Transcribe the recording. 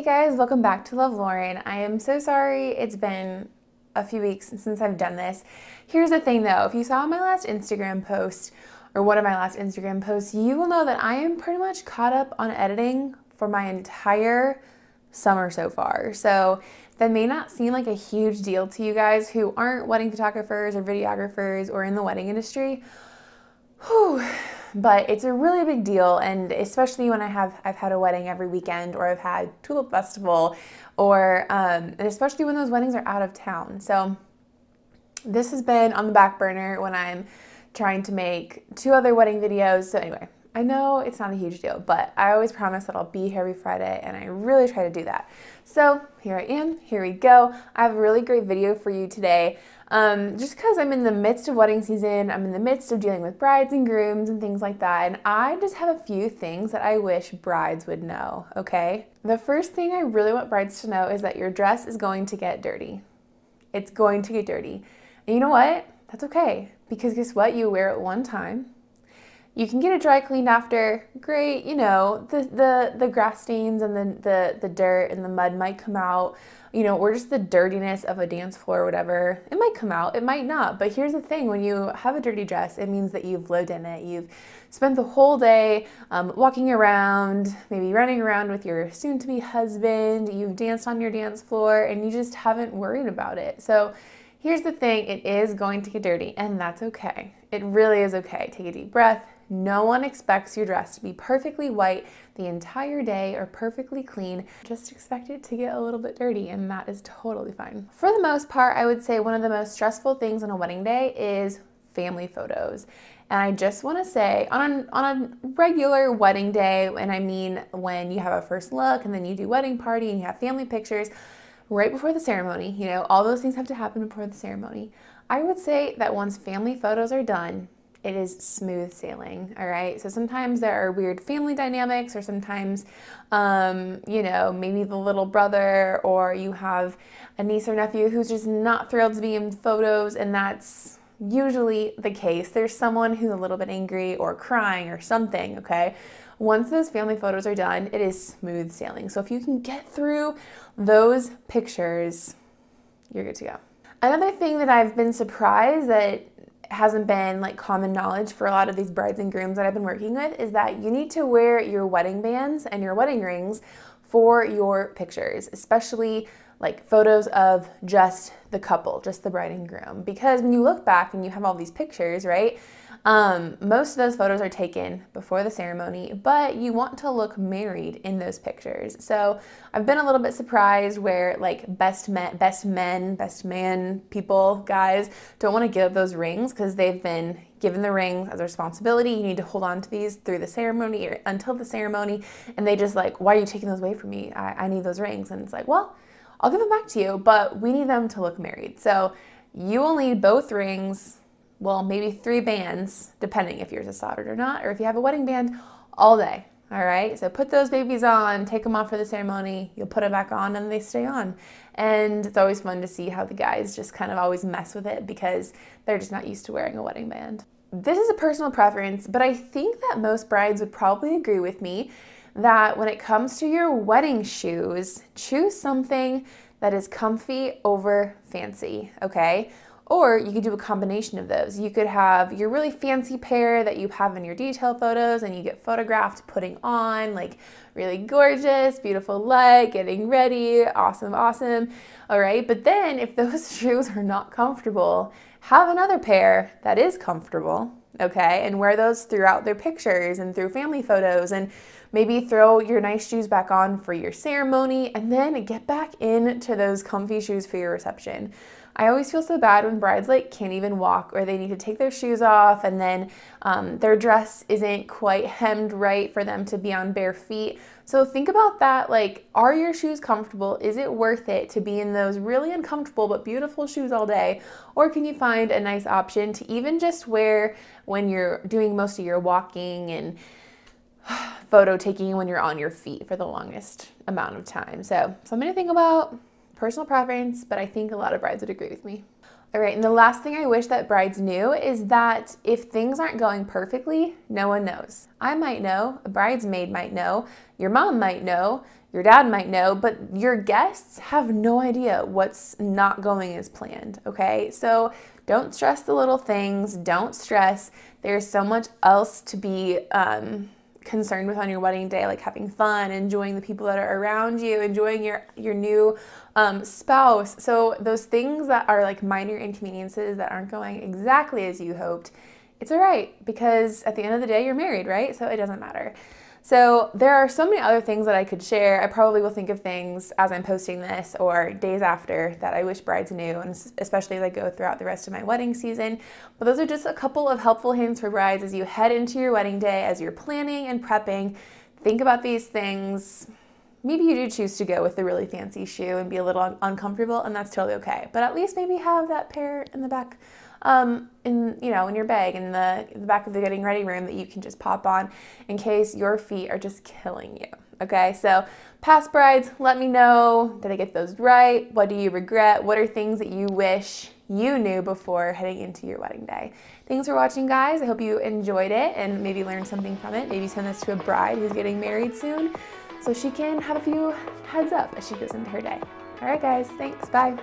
Hey guys, welcome back to Love Lauren. I am so sorry it's been a few weeks since I've done this. Here's the thing though, if you saw my last Instagram post, or one of my last Instagram posts, you will know that I am pretty much caught up on editing for my entire summer so far. So that may not seem like a huge deal to you guys who aren't wedding photographers or videographers or in the wedding industry. Whew. But it's a really big deal, and especially when I've had a wedding every weekend, or I've had Tulip Festival, or and especially when those weddings are out of town. So this has been on the back burner when I'm trying to make 2 other wedding videos. So anyway, I know it's not a huge deal, but I always promise that I'll be here every Friday, and I really try to do that. So here I am, here we go. I have a really great video for you today. Just because I'm in the midst of wedding season, I'm in the midst of dealing with brides and grooms and things like that, and I just have a few things that I wish brides would know, okay? The first thing I really want brides to know is that your dress is going to get dirty. It's going to get dirty. And you know what? That's okay, because guess what? You wear it one time. You can get it dry cleaned after, great, you know, the grass stains and the dirt and the mud might come out, you know, or just the dirtiness of a dance floor or whatever. It might come out, it might not, but here's the thing, when you have a dirty dress, it means that you've lived in it. You've spent the whole day walking around, maybe running around with your soon-to-be husband, you've danced on your dance floor, and you just haven't worried about it. So here's the thing, it is going to get dirty, and that's okay. It really is okay. Take a deep breath. No one expects your dress to be perfectly white the entire day or perfectly clean. Just expect it to get a little bit dirty, and that is totally fine. For the most part, I would say one of the most stressful things on a wedding day is family photos. And I just want to say, on a regular wedding day, and I mean when you have a first look and then you do wedding party and you have family pictures, right before the ceremony, you know, all those things have to happen before the ceremony. I would say that once family photos are done, it is smooth sailing, all right? So sometimes there are weird family dynamics, or sometimes, you know, maybe the little brother, or you have a niece or nephew who's just not thrilled to be in photos, and that's usually the case. There's someone who's a little bit angry or crying or something, okay? Once those family photos are done, it is smooth sailing. So if you can get through those pictures, you're good to go. Another thing that I've been surprised that hasn't been like common knowledge for a lot of these brides and grooms that I've been working with is that you need to wear your wedding bands and your wedding rings for your pictures, especially like photos of just the couple, just the bride and groom. Because when you look back and you have all these pictures, right? Most of those photos are taken before the ceremony, but you want to look married in those pictures. So I've been a little bit surprised where like best man people, guys, don't want to give those rings because they've been given the rings as a responsibility. You need to hold on to these through the ceremony or until the ceremony. And they just like, why are you taking those away from me? I need those rings. And it's like, well, I'll give them back to you, but we need them to look married. So you will need both rings, well, maybe 3 bands, depending if yours is soldered or not, or if you have a wedding band, all day, all right? So put those babies on, take them off for the ceremony, you'll put it back on, and they stay on. And it's always fun to see how the guys just kind of always mess with it because they're just not used to wearing a wedding band. This is a personal preference, but I think that most brides would probably agree with me that when it comes to your wedding shoes, choose something that is comfy over fancy, okay? Or you could do a combination of those. You could have your really fancy pair that you have in your detail photos and you get photographed putting on, like really gorgeous, beautiful light, getting ready, awesome, awesome. All right, but then if those shoes are not comfortable, have another pair that is comfortable, okay? And wear those throughout their pictures and through family photos, and maybe throw your nice shoes back on for your ceremony and then get back into those comfy shoes for your reception. I always feel so bad when brides like can't even walk, or they need to take their shoes off, and then their dress isn't quite hemmed right for them to be on bare feet. So think about that, like, are your shoes comfortable? Is it worth it to be in those really uncomfortable but beautiful shoes all day? Or can you find a nice option to even just wear when you're doing most of your walking and photo taking when you're on your feet for the longest amount of time? So something to think about. Personal preference, but I think a lot of brides would agree with me. All right, and the last thing I wish that brides knew is that if things aren't going perfectly, no one knows. I might know, a bridesmaid might know, your mom might know, Your dad might know, but your guests have no idea what's not going as planned, okay? So don't stress the little things. Don't stress. There's so much else to be concerned with on your wedding day, like having fun, enjoying the people that are around you, enjoying your new spouse. So those things that are like minor inconveniences that aren't going exactly as you hoped, it's all right, because at the end of the day, you're married, right? So it doesn't matter. So there are so many other things that I could share. I probably will think of things as I'm posting this or days after that I wish brides knew, and especially as I go throughout the rest of my wedding season. But those are just a couple of helpful hints for brides as you head into your wedding day, as you're planning and prepping. Think about these things. Maybe you do choose to go with the really fancy shoe and be a little uncomfortable, and that's totally okay. But at least maybe have that pair in the back, in your bag, in the back of the getting ready room that you can just pop on in case your feet are just killing you. Okay, so past brides, let me know, did I get those right? What do you regret? What are things that you wish you knew before heading into your wedding day? Thanks for watching, guys. I hope you enjoyed it and maybe learned something from it. Maybe send this to a bride who's getting married soon so she can have a few heads up as she goes into her day. All right, guys, thanks. Bye.